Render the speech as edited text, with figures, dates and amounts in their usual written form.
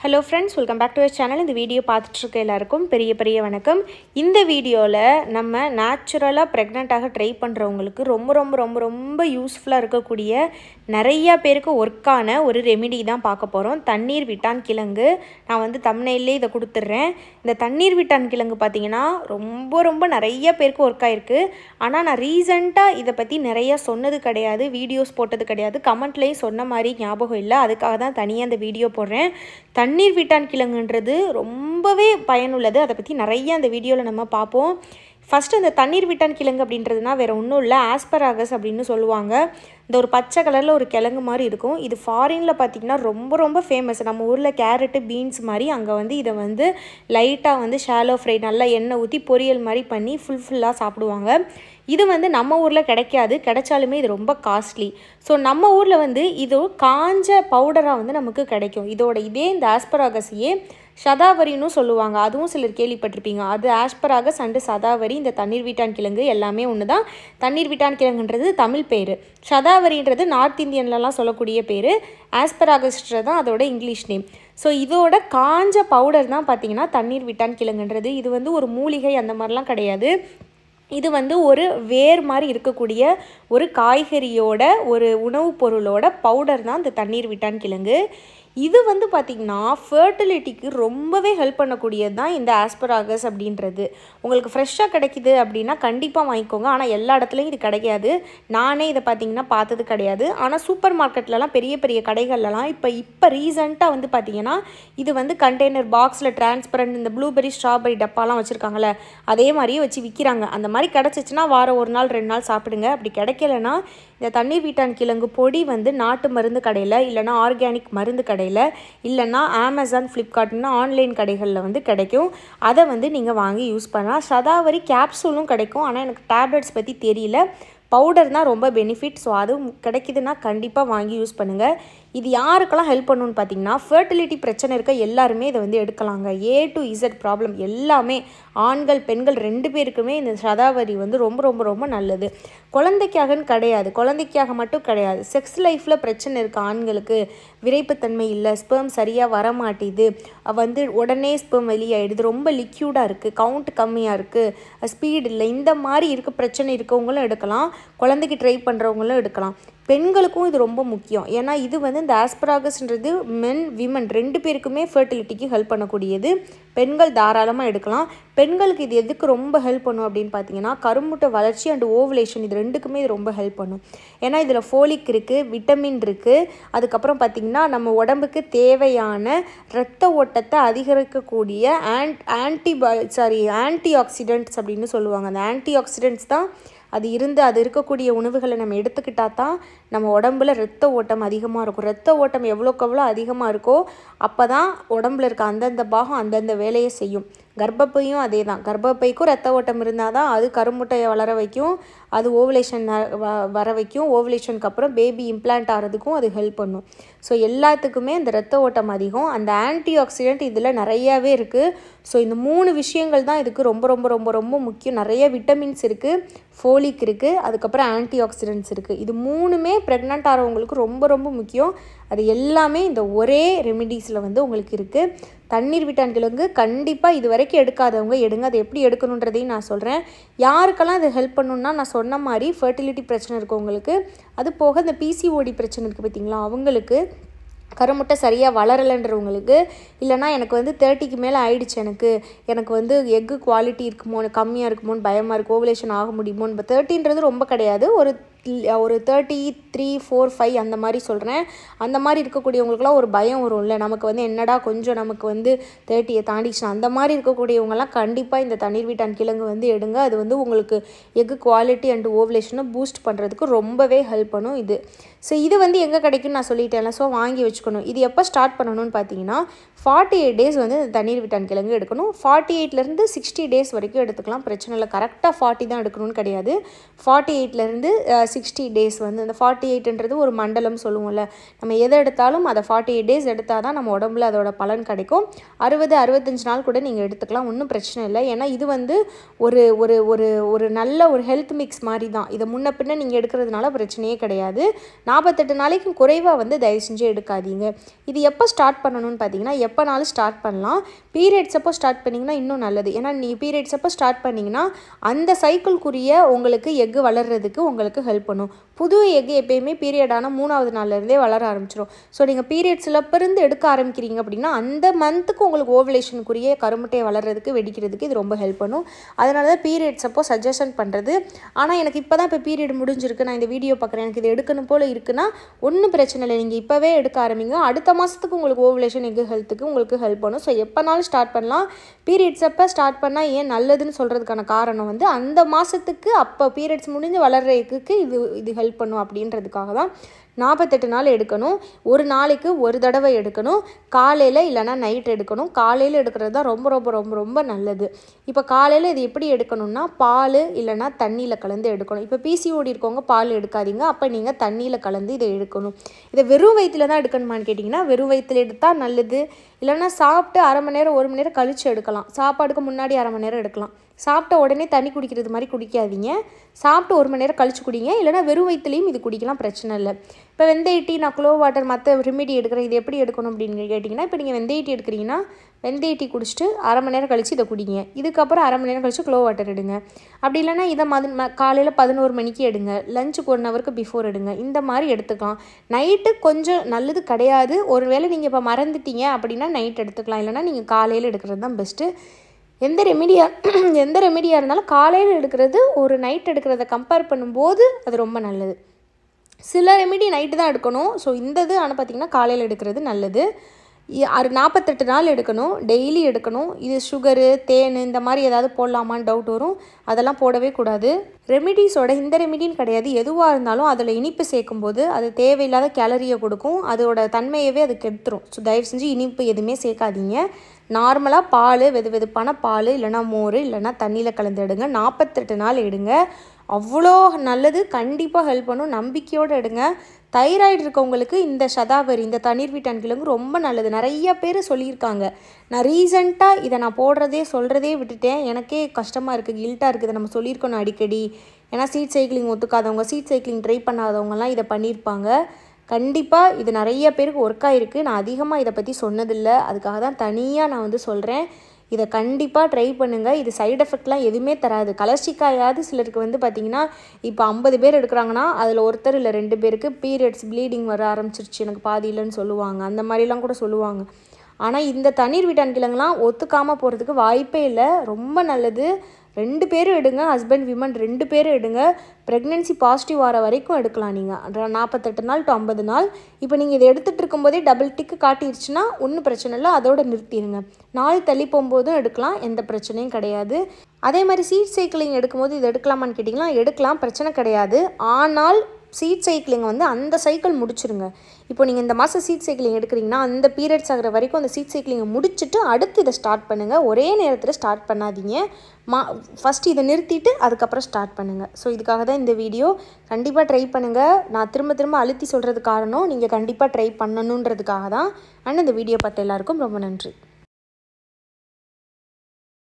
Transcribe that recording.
Hello friends, welcome back to our channel. இந்த video பார்த்துட்டு இருக்க எல்லாருக்கும் பெரிய வணக்கம். இந்த வீடியோல நம்ம நேச்சுரலா பிரெக்னன்ட் ஆக ட்ரை பண்றவங்களுக்கு ரொம்ப யூஸ்ஃபுல்லா இருக்கக்கூடிய நிறைய பேருக்கு வர்க்கான ஒரு ரெமெடி தான் பார்க்க போறோம். தண்ணீர் விட்டான் கிழங்கு. நான் வந்து தம்ப்நெயில்ல இத கொடுத்துறேன். இந்த தண்ணீர் விட்டான் கிழங்கு பாத்தீங்கன்னா ரொம்ப நிறைய பேருக்கு வர்க் ஆயிருக்கு. ஆனா நான் ரீசன்ட்டா இத பத்தி நிறைய சொன்னது கிடையாது, வீடியோஸ் போட்டது கிடையாது. கமெண்ட்லயே சொன்ன மாதிரி ஞாபகம் இல்ல. அதுக்காக தான் தனியா இந்த வீடியோ போடுறேன். தண்ணீர் விட்டான் கிழங்குன்றது ரொம்பவே பயனுள்ளது. அதை பற்றி நிறைய அந்த வீடியோவில் நம்ம பார்ப்போம். ஃபஸ்ட்டு இந்த தண்ணீர் விட்டான் கிழங்கு அப்படின்றதுனா வேறு ஒன்றும் இல்லை, ஆஸ்பராகஸ் அப்படின்னு சொல்லுவாங்க. இந்த ஒரு பச்சை கலரில் ஒரு கிழங்கு மாதிரி இருக்கும். இது ஃபாரினில் பார்த்திங்கன்னா ரொம்ப ஃபேமஸ். நம்ம ஊரில் கேரட்டு பீன்ஸ் மாதிரி அங்கே வந்து இதை வந்து லைட்டாக வந்து ஷாலோ ஃப்ரை நல்லா எண்ணெய் ஊற்றி பொரியல் மாதிரி பண்ணி ஃபுல்லாக சாப்பிடுவாங்க. இது வந்து நம்ம ஊரில் கிடைக்காது, கிடைச்சாலுமே இது ரொம்ப காஸ்ட்லி. ஸோ நம்ம ஊரில் வந்து இது காஞ்ச பவுடராக வந்து நமக்கு கிடைக்கும். இதே இந்த ஆஸ்பராகஸையே சதாவரின்னு சொல்லுவாங்க, அதுவும் சிலர் கேள்விப்பட்டிருப்பீங்க. அது ஆஸ்பராகஸ் அண்டு சதாவரி, இந்த தண்ணீர் விட்டான் கிழங்கு எல்லாமே ஒன்று தான். தண்ணீர் விட்டான் கிழங்குன்றது தமிழ் பேர், சதாவரின்றது நார்த் இந்தியன்லலாம் சொல்லக்கூடிய பேர், ஆஸ்பராகஸ்ன்றது தான் அதோட இங்கிலீஷ் நேம். ஸோ இதோட காஞ்ச பவுடர் தான் பார்த்திங்கன்னா தண்ணீர் விட்டான் கிழங்குன்றது. இது வந்து ஒரு மூலிகை அந்த மாதிரிலாம் கிடையாது. இது வந்து ஒரு வேர் மாதிரி இருக்கக்கூடிய ஒரு காய்கறியோட ஒரு உணவுப் பொருளோட பவுடர் தான் இந்த தண்ணீர் விட்டான் கிழங்கு. இது வந்து பார்த்திங்கன்னா ஃபர்டிலிட்டிக்கு ரொம்பவே ஹெல்ப் பண்ணக்கூடியது தான் இந்த ஆஸ்பராகஸ் அப்படின்றது. உங்களுக்கு ஃப்ரெஷ்ஷாக கிடைக்கிது அப்படின்னா கண்டிப்பாக வாங்கிக்கோங்க. ஆனால் எல்லா இடத்துலையும் இது கிடைக்காது. நானே இதை பார்த்திங்கன்னா பார்த்தது கிடையாது. ஆனால் சூப்பர் மார்க்கெட்லலாம் பெரிய கடைகள்லாம் இப்போ ரீசெண்டாக வந்து பார்த்திங்கன்னா இது வந்து கண்டெய்னர் பாக்ஸில் டிரான்ஸ்பரண்ட் இந்த ப்ளூபெரி ஸ்ட்ராபெரி டப்பாலாம் வச்சுருக்காங்களே அதே மாதிரியே வச்சு விற்கிறாங்க. அந்த மாதிரி கிடச்சிச்சின்னா வாரம் 1 நாள் 2 நாள் சாப்பிடுங்க. அப்படி கிடைக்கலன்னா இந்த தண்ணீர் விட்டான் கிழங்கு பொடி வந்து நாட்டு மருந்து கடையில், இல்லைனா ஆர்கானிக் மருந்து கடையில், இல்லைனா அமேசான், ஃப்ளிப்கார்ட்னா ஆன்லைன் கடைகளில் வந்து கிடைக்கும். அதை வந்து நீங்கள் வாங்கி யூஸ் பண்ணலாம். சதாவரி கேப்சூலும் கிடைக்கும், ஆனால் எனக்கு டேப்லெட்ஸ் பற்றி தெரியல. பவுடர் தான் ரொம்ப பெனிஃபிட். ஸோ அதுவும் கிடைக்குதுன்னா கண்டிப்பாக வாங்கி யூஸ் பண்ணுங்கள். இது யாருக்கெல்லாம் ஹெல்ப் பண்ணணும்னு பார்த்தீங்கன்னா ஃபர்டிலிட்டி பிரச்சனை இருக்க எல்லாருமே இதை வந்து எடுக்கலாங்க. A to Z ப்ராப்ளம் எல்லாமே, ஆண்கள் பெண்கள் 2 பேருக்குமே இந்த சதாவரி வந்து ரொம்ப நல்லது. குழந்தைக்காகன்னு கிடையாது, குழந்தைக்காக மட்டும் கிடையாது. செக்ஸ் லைஃப்பில் பிரச்சனை இருக்குது ஆண்களுக்கு, விரைப்புத்தன்மை இல்லை, ஸ்பெர்ம் சரியாக வரமாட்டேது, வந்து உடனே ஸ்பெர்ம் வெளியாகிடுது, ரொம்ப லிக்யூடாக இருக்குது, கவுண்ட் கம்மியாக இருக்குது, ஸ்பீட் இல்லை, இந்த மாதிரி இருக்க பிரச்சனை இருக்கவங்களும் எடுக்கலாம், குழந்தைக்கு ட்ரை பண்ணுறவங்களும் எடுக்கலாம். பெண்களுக்கும் இது ரொம்ப முக்கியம். ஏன்னா இது வந்து இந்த ஆஸ்பராகஸ்ன்றது மென் விமன் 2 பேருக்குமே ஃபர்டிலிட்டிக்கு ஹெல்ப் பண்ணக்கூடியது. பெண்கள் தாராளமாக எடுக்கலாம். பெண்களுக்கு இது எதுக்கு ரொம்ப ஹெல்ப் பண்ணும் அப்படின்னு பார்த்தீங்கன்னா கருமுட்டை வளர்ச்சி அண்ட் ஓவுலேஷன், இது 2க்குமே இது ரொம்ப ஹெல்ப் பண்ணும். ஏன்னா இதில் ஃபோலிக் இருக்குது, விட்டமின் இருக்குது, அதுக்கப்புறம் பார்த்திங்கன்னா நம்ம உடம்புக்கு தேவையான இரத்த ஓட்டத்தை அதிகரிக்கக்கூடிய ஆன்டி ஆக்சிடென்ட்ஸ் அப்படின்னு சொல்லுவாங்க. அந்த ஆன்டி ஆக்சிடென்ட்ஸ் தான் அது இருக்கக்கூடிய உணவுகளை நம்ம எடுத்துக்கிட்டால் தான் நம்ம உடம்புல இரத்த ஓட்டம் அதிகமாக இருக்கும். இரத்த ஓட்டம் எவ்வளோக்கு எவ்வளோ அதிகமாக இருக்கோ அப்போ தான் உடம்புல இருக்க அந்தந்த பாகம் அந்தந்த வேலையை செய்யும். கர்ப்பப்பையும் அதே தான், கர்ப்பப்பைக்கும் இரத்த ஓட்டம் இருந்தால் தான் அது கருமுட்டையை வளர வைக்கும், அது ஓவுலேஷன் வர வைக்கும், ஓவுலேஷனுக்கு அப்புறம் பேபி இம்ப்ளான்ட் ஆகிறதுக்கும் அது ஹெல்ப் பண்ணும். ஸோ எல்லாத்துக்குமே அந்த இரத்த ஓட்டம் அதிகம். அந்த ஆன்டி ஆக்சிடென்ட் இதில் நிறையாவே இருக்குது. ஸோ இந்த 3 விஷயங்கள் தான் இதுக்கு ரொம்ப முக்கியம். நிறைய விட்டமின்ஸ் இருக்குது, ஃபோலிக் இருக்குது, அதுக்கப்புறம் ஆன்டி ஆக்சிடென்ட்ஸ் இருக்குது. இது 3மே ப்ரெக்னென்ட் ஆகிறவங்களுக்கு ரொம்ப முக்கியம். அது எல்லாமே இந்த ஒரே ரெமிடிஸில் வந்து உங்களுக்கு இருக்குது. தண்ணீர் விட்டான் கிழங்கு கண்டிப்பாக இது வரைக்கும் எடுக்காதவங்க எடுங்க. அதை எப்படி எடுக்கணுன்றதையும் நான் சொல்கிறேன். யாருக்கெல்லாம் அது ஹெல்ப் பண்ணணுன்னா நான் சொன்ன மாதிரி ஃபர்டிலிட்டி பிரச்சனை இருக்கவங்களுக்கு, அது போக இந்த PCOD பிரச்சனை இருக்குது பார்த்திங்களா அவங்களுக்கு, கருமுட்டை சரியாக வளரலைன்றவங்களுக்கு, இல்லைனா எனக்கு வந்து 30க்கு மேலே ஆயிடுச்சு, எனக்கு வந்து எக்கு குவாலிட்டி இருக்குமோ, கம்மியாக இருக்குமோன்னு பயமாக இருக்குது, ஓவுலேஷன் ஆக முடியுமோன்னு. இப்போ 30ன்றது ரொம்ப கிடையாது, ஒரு 33, 4, 5 அந்த மாதிரி சொல்கிறேன். அந்த மாதிரி இருக்கக்கூடியவங்களுக்குலாம் ஒரு பயம் வரும்ல, நமக்கு வந்து என்னடா கொஞ்சம் நமக்கு வந்து 30யை தாண்டிச்சுன்னா, அந்த மாதிரி இருக்கக்கூடியவங்கலாம் கண்டிப்பாக இந்த தண்ணீர் விட்டான் கிழங்கு வந்து எடுங்க. அது வந்து உங்களுக்கு எக்கு குவாலிட்டி அண்ட் ஓவுலேஷனை பூஸ்ட் பண்ணுறதுக்கு ரொம்பவே ஹெல்ப் பண்ணும் இது. ஸோ இது வந்து எங்கே கிடைக்குன்னு நான் சொல்லிட்டேன்ல, ஸோ வாங்கி வச்சுக்கணும். இது எப்போ ஸ்டார்ட் பண்ணணும்னு பார்த்தீங்கன்னா 48 டேஸ் வந்து இந்த தண்ணீர் விட்டான் கிழங்கு எடுக்கணும். 48லேருந்து 60 டேஸ் வரைக்கும் எடுத்துக்கலாம், பிரச்சனை இல்லை. கரெக்டாக 40 தான் எடுக்கணும்னு கிடையாது. 48லேருந்து 60 டேஸ் வந்து இந்த 48ன்றது ஒரு மண்டலம் சொல்லுவோம்ல, நம்ம எதை எடுத்தாலும் அதை 48 டேஸ் எடுத்தால் தான் நம்ம உடம்புல அதோட பலன் கிடைக்கும். 60-65 நாள் கூட நீங்கள் எடுத்துக்கலாம், ஒன்றும் பிரச்சனை இல்லை. ஏன்னா இது வந்து ஒரு ஒரு ஒரு ஒரு நல்ல ஒரு ஹெல்த் மிக்ஸ் மாதிரி தான். இதை முன்ன பின்ன நீங்கள் எடுக்கிறதுனால பிரச்சனையே கிடையாது. 48 நாளைக்கும் குறைவாக வந்து தயவு செஞ்சு எடுக்காதீங்க. இது எப்போ ஸ்டார்ட் பண்ணணும்னு பார்த்தீங்கன்னா, எப்போனாலும் ஸ்டார்ட் பண்ணலாம். பீரியட்ஸ் அப்போ ஸ்டார்ட் பண்ணிங்கன்னா இன்னும் நல்லது. ஏன்னா நீங்கள் பீரியட்ஸ் அப்போ ஸ்டார்ட் பண்ணிங்கன்னா அந்த சைக்கிள்குரிய உங்களுக்கு எக்கு வளர்கிறதுக்கு உங்களுக்கு ஹெல்ப் பண்ணும். புது எக்கு எப்பயுமே பீரியடான 3ஆவது நாள்லேருந்தே வளர ஆரம்பிச்சிடும். ஸோ நீங்கள் பீரியட்ஸில் பிறந்து எடுக்க ஆரம்பிக்கிறீங்க அப்படின்னா அந்த மந்த்துக்கு உங்களுக்கு ஓவலேஷனுக்குரிய கருமுட்டையை வளர்கிறதுக்கு வெடிக்கிறதுக்கு இது ரொம்ப ஹெல்ப் பண்ணும். அதனால தான் பீரியட்ஸ் அப்போ சஜஷன் பண்ணுறது. ஆனால் எனக்கு இப்போ தான் இப்போ பீரியட் முடிஞ்சிருக்கு, நான் இந்த வீடியோ பார்க்குறேன், எனக்கு இது எடுக்கணும் போல் இருக்குன்னா ஒன்றும் பிரச்சனை இல்லை. நீங்கள் இப்போவே எடுக்க ஆரம்பிங்க. அடுத்த மாதத்துக்கு உங்களுக்கு ஓவலேஷன் எக்கு ஹெல்த்துக்கு உங்களுக்கு ஹெல்ப் பண்ணும். ஸோ எப்போனாலும் ஸ்டார்ட் பண்ணலாம். பீரியட்ஸ் அப்போ ஸ்டார்ட் பண்ணால் ஏன் நல்லதுன்னு சொல்கிறதுக்கான காரணம் வந்து அந்த மாதத்துக்கு அப்போ பீரியட்ஸ் முடிஞ்சு வளர்கிற எக்குக்கு இது ஹெல்ப் பண்ணும் அப்படின்றதுக்காக தான் 48 நாள் எடுக்கணும். ஒரு நாளைக்கு ஒரு தடவை எடுக்கணும். காலையில் இல்லைனா நைட் எடுக்கணும். காலையில் எடுக்கிறது தான் ரொம்ப ரொம்ப ரொம்ப ரொம்ப நல்லது. இப்போ காலையில் இது எப்படி எடுக்கணும்னா பால் இல்லைனா தண்ணியில் கலந்து எடுக்கணும். இப்போ பிசிஓடி இருக்கவங்க பால் எடுக்காதீங்க, அப்போ நீங்கள் தண்ணியில் கலந்து இதை எடுக்கணும். இதை வெறும் வயிற்றில் தான் எடுக்கணுமான்னு கேட்டிங்கன்னா வெறும் வயிற்றில் எடுத்தால் நல்லது. இல்லைனா சாப்பிட்டு அரை மணி நேரம் 1 மணி நேரம் கழித்து எடுக்கலாம். சாப்பாடுக்கு முன்னாடி அரை மணி நேரம் எடுக்கலாம். சாப்பிட்ட உடனே தண்ணி குடிக்கிறது மாதிரி குடிக்காதீங்க. சாப்பிட்டு 1 மணி நேரம் கழிச்சு குடிங்க. இல்லைனா வெறும் வயிற்றுலையும் இது குடிக்கலாம், பிரச்சனை இல்லை. இப்போ வெந்தய டீ, நான் க்ளோ வாட்டர் மற்ற ரெமிடி எடுக்கிறேன், இது எப்படி எடுக்கணும் அப்படின்னு கேட்டிங்கன்னா, இப்போ நீங்கள் வெந்தய டீ எடுக்கிறீங்கன்னா வெந்தய டீ குடிச்சிட்டு அரை மணி நேரம் கழித்து இதை குடிங்க. இதுக்கப்புறம் அரை மணி நேரம் கழித்து க்ளோ வாட்டர் எடுங்க. அப்படி இல்லைனா இதை காலையில் 11 மணிக்கு எடுங்க, லஞ்சுக்கு 1 ஹவருக்கு பிஃபோர் எடுங்க. இந்த மாதிரி எடுத்துக்கலாம். நைட்டு கொஞ்சம் நல்லது கிடையாது. ஒரு வேளை நீங்கள் இப்போ மறந்துட்டீங்க அப்படின்னா நைட் எடுத்துக்கலாம், இல்லைனா நீங்கள் காலையில் எடுக்கிறது தான் பெஸ்ட்டு. எந்த ரெமிடியாக இருந்தாலும் காலையில் எடுக்கிறது ஒரு நைட் எடுக்கிறத கம்பேர் பண்ணும்போது அது ரொம்ப நல்லது. சில ரெமிடி நைட்டு தான் எடுக்கணும். ஸோ இந்த இது ஆனால் பார்த்திங்கன்னா காலையில் எடுக்கிறது நல்லது. 48 நாள் எடுக்கணும், டெய்லி எடுக்கணும். இது சுகரு தேன் இந்த மாதிரி ஏதாவது போடலாமான்னு டவுட் வரும், அதெல்லாம் போடவே கூடாது. ரெமிடிஸோட இந்த ரெமிடின்னு கிடையாது, எதுவாக இருந்தாலும் அதில் இனிப்பு சேர்க்கும்போது அது தேவையில்லாத கேலரியை கொடுக்கும், அதோட தன்மையவே அது கெடுத்துரும். ஸோ தயவு செஞ்சு இனிப்பு எதுவுமே சேர்க்காதீங்க. நார்மலாக பால், வெதுவெதுப்பான பால் இல்லைனா மோர் இல்லைனா தண்ணியில் கலந்து எடுங்க. 48 நாள் எடுங்க, அவ்வளோ நல்லது, கண்டிப்பாக ஹெல்ப் பண்ணும். நம்பிக்கையோடு எடுங்க. தைராய்டு இருக்கவங்களுக்கு இந்த சதாவரி, இந்த தண்ணீர் வீட்டான்கிழங்கு ரொம்ப நல்லது. நிறைய பேர் சொல்லியிருக்காங்க. நான் ரீசெண்டாக இதை நான் சொல்கிறதே விட்டுட்டேன். எனக்கே கஷ்டமாக இருக்குது, கில்ட்டாக இருக்குது. இதை நம்ம சொல்லியிருக்கணும் அடிக்கடி. ஏன்னா சீட் சைக்கிளிங் ஒத்துக்காதவங்க, சீட் சைக்கிளிங் ட்ரை பண்ணாதவங்கலாம் இதை பண்ணியிருப்பாங்க. கண்டிப்பாக இது நிறைய பேருக்கு ஒர்க் ஆகிருக்கு. நான் அதிகமாக இதை பற்றி சொன்னதில்லை, அதுக்காக தான் தனியாக நான் வந்து சொல்கிறேன். இதை கண்டிப்பாக ட்ரை பண்ணுங்கள். இது சைடு எஃபெக்ட்லாம் எதுவுமே தராது. கலர்ச்சிக்காயாவது சிலருக்கு வந்து பார்த்திங்கன்னா இப்போ 50 பேர் எடுக்கிறாங்கன்னா அதில் ஒருத்தர் இல்லை 2 பேருக்கு பீரியட்ஸ் ப்ளீடிங் வர ஆரம்பிச்சிருச்சு, எனக்கு பாதி இல்லைன்னு சொல்லுவாங்க, அந்த மாதிரிலாம் கூட சொல்லுவாங்க. ஆனால் இந்த தண்ணீர் வீட்டான் கிழங்குலாம் ஒத்துக்காமல் போகிறதுக்கு வாய்ப்பே இல்லை, ரொம்ப நல்லது. 2 பேரும் எடுங்க, ஹஸ்பண்ட் விமன் 2 பேரும் எடுங்க. ப்ரெக்னென்சி பாசிட்டிவ் வர வரைக்கும் எடுக்கலாம். நீங்கள் 48 நாள் டு 50 நாள். இப்போ நீங்கள் இதை எடுத்துகிட்டு இருக்கும்போதே டபுள் டிக்கு காட்டிடுச்சுன்னா ஒன்றும் பிரச்சனை இல்லை, அதோடு நிறுத்திடுங்க. நாள் தள்ளி போகும்போதும் எடுக்கலாம், எந்த பிரச்சனையும் கிடையாது. அதே மாதிரி சீட் சைக்கிளிங் எடுக்கும்போது இது எடுக்கலாமான்னு கேட்டிங்கன்னா எடுக்கலாம், பிரச்சனை கிடையாது. ஆனால் சீட் சைக்கிளிங் வந்து அந்த சைக்கிள் முடிச்சிருங்க. இப்போ நீங்கள் இந்த மாதம் சீட் சைக்கிளிங் எடுக்கிறீங்கன்னா அந்த பீரியட்ஸ் ஆகிற வரைக்கும் அந்த சீட் சைக்கிளிங்கை முடிச்சுட்டு அடுத்து இதை ஸ்டார்ட் பண்ணுங்கள். ஒரே நேரத்தில் ஸ்டார்ட் பண்ணாதீங்க. ஃபஸ்ட்டு இதை நிறுத்திட்டு அதுக்கப்புறம் ஸ்டார்ட் பண்ணுங்கள். ஸோ இதுக்காக தான் இந்த வீடியோ. கண்டிப்பாக ட்ரை பண்ணுங்கள். நான் திரும்ப அழுத்தி சொல்கிறது காரணம் நீங்கள் கண்டிப்பாக ட்ரை பண்ணணுன்றதுக்காக தான். அண்ட் இந்த வீடியோ பார்த்த எல்லாருக்கும் ரொம்ப நன்றி.